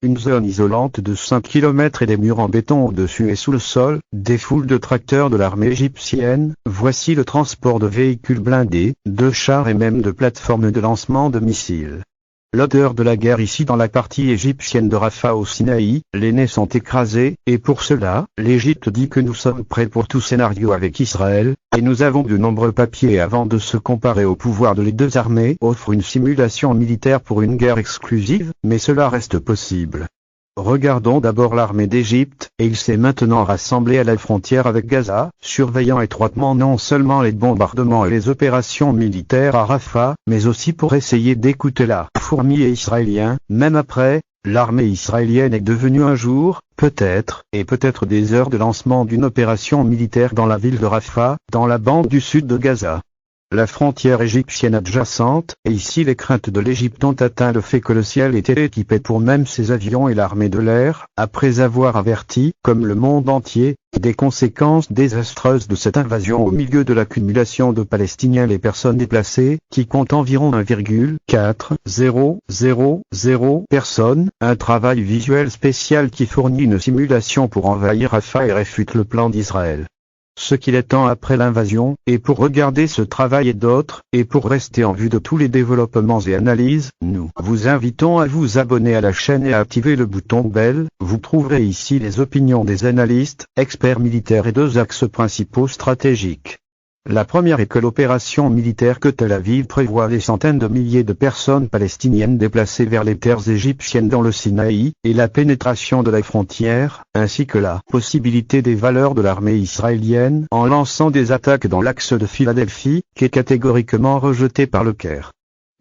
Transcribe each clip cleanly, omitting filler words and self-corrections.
Une zone isolante de 5 km et des murs en béton au-dessus et sous le sol, des foules de tracteurs de l'armée égyptienne, voici le transport de véhicules blindés, de chars et même de plateformes de lancement de missiles. L'odeur de la guerre ici dans la partie égyptienne de Rafah au Sinaï, les nez sont écrasés, et pour cela, l'Égypte dit que nous sommes prêts pour tout scénario avec Israël, et nous avons de nombreux papiers avant de se comparer au pouvoir de les deux armées offre une simulation militaire pour une guerre exclusive, mais cela reste possible. Regardons d'abord l'armée d'Égypte, et il s'est maintenant rassemblé à la frontière avec Gaza, surveillant étroitement non seulement les bombardements et les opérations militaires à Rafah, mais aussi pour essayer d'écouter la fourmi et israélien. Même après, l'armée israélienne est devenue un jour, peut-être des heures de lancement d'une opération militaire dans la ville de Rafah, dans la bande du sud de Gaza. La frontière égyptienne adjacente, et ici les craintes de l'Égypte ont atteint le fait que le ciel était équipé pour même ses avions et l'armée de l'air, après avoir averti, comme le monde entier, des conséquences désastreuses de cette invasion au milieu de l'accumulation de Palestiniens. Les personnes déplacées, qui comptent environ 1,400 personnes, un travail visuel spécial qui fournit une simulation pour envahir Rafah et réfute le plan d'Israël. Ce qu'il est temps après l'invasion, et pour regarder ce travail et d'autres, et pour rester en vue de tous les développements et analyses, nous vous invitons à vous abonner à la chaîne et à activer le bouton bell. Vous trouverez ici les opinions des analystes, experts militaires et deux axes principaux stratégiques. La première est que l'opération militaire que Tel Aviv prévoit les centaines de milliers de personnes palestiniennes déplacées vers les terres égyptiennes dans le Sinaï, et la pénétration de la frontière, ainsi que la possibilité des valeurs de l'armée israélienne en lançant des attaques dans l'axe de Philadelphie, qui est catégoriquement rejeté par le Caire.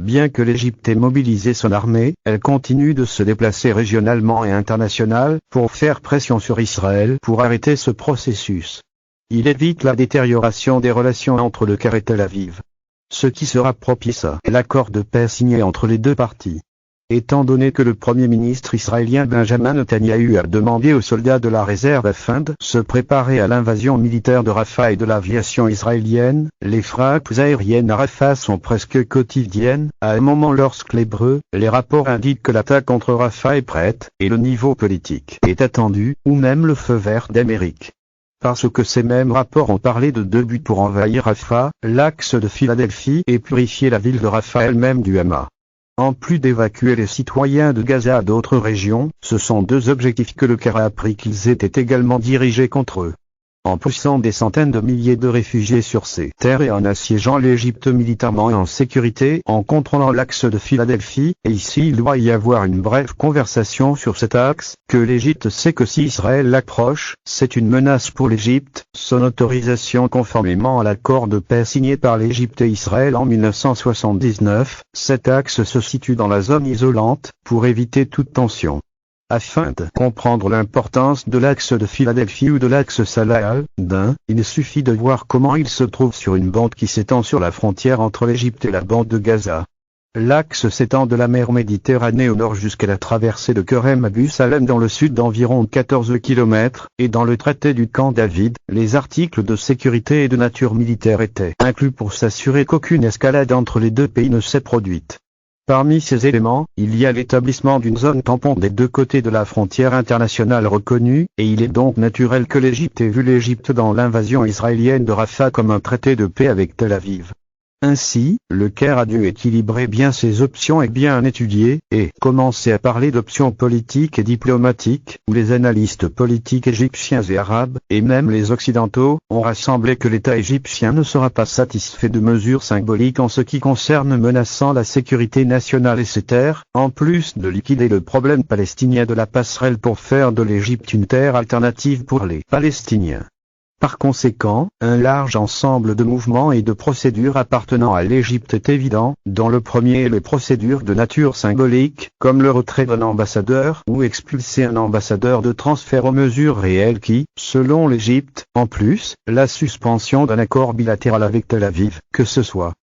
Bien que l'Égypte ait mobilisé son armée, elle continue de se déplacer régionalement et international pour faire pression sur Israël pour arrêter ce processus. Il évite la détérioration des relations entre le Caire et Tel Aviv. Ce qui sera propice à l'accord de paix signé entre les deux parties. Étant donné que le Premier ministre israélien Benjamin Netanyahou a demandé aux soldats de la réserve afin de se préparer à l'invasion militaire de Rafah et de l'aviation israélienne, les frappes aériennes à Rafah sont presque quotidiennes. À un moment lorsque les rapports indiquent que l'attaque contre Rafah est prête, et le niveau politique est attendu, ou même le feu vert d'Amérique. Parce que ces mêmes rapports ont parlé de deux buts pour envahir Rafah, l'axe de Philadelphie et purifier la ville de Rafah elle-même du Hamas. En plus d'évacuer les citoyens de Gaza à d'autres régions, ce sont deux objectifs que le Caire a appris qu'ils étaient également dirigés contre eux. En poussant des centaines de milliers de réfugiés sur ces terres et en assiégeant l'Égypte militairement et en sécurité, en contrôlant l'axe de Philadelphie, et ici il doit y avoir une brève conversation sur cet axe, que l'Égypte sait que si Israël l'approche, c'est une menace pour l'Égypte. Son autorisation conformément à l'accord de paix signé par l'Égypte et Israël en 1979, cet axe se situe dans la zone isolante, pour éviter toute tension. Afin de comprendre l'importance de l'axe de Philadelphie ou de l'axe Salah al-Din, il suffit de voir comment il se trouve sur une bande qui s'étend sur la frontière entre l'Égypte et la bande de Gaza. L'axe s'étend de la mer Méditerranée au nord jusqu'à la traversée de Kerem Abu Salem dans le sud d'environ 14 km, et dans le traité du camp David, les articles de sécurité et de nature militaire étaient inclus pour s'assurer qu'aucune escalade entre les deux pays ne s'est produite. Parmi ces éléments, il y a l'établissement d'une zone tampon des deux côtés de la frontière internationale reconnue, et il est donc naturel que l'Égypte ait vu l'Égypte dans l'invasion israélienne de Rafah comme un traité de paix avec Tel Aviv. Ainsi, le Caire a dû équilibrer bien ses options et bien étudier, et commencer à parler d'options politiques et diplomatiques, où les analystes politiques égyptiens et arabes, et même les occidentaux, ont rassemblé que l'État égyptien ne sera pas satisfait de mesures symboliques en ce qui concerne menaçant la sécurité nationale et ses terres, en plus de liquider le problème palestinien de la passerelle pour faire de l'Égypte une terre alternative pour les Palestiniens. Par conséquent, un large ensemble de mouvements et de procédures appartenant à l'Égypte est évident, dont le premier est les procédures de nature symbolique, comme le retrait d'un ambassadeur ou expulser un ambassadeur de transfert aux mesures réelles qui, selon l'Égypte, en plus, la suspension d'un accord bilatéral avec Tel Aviv, que ce soit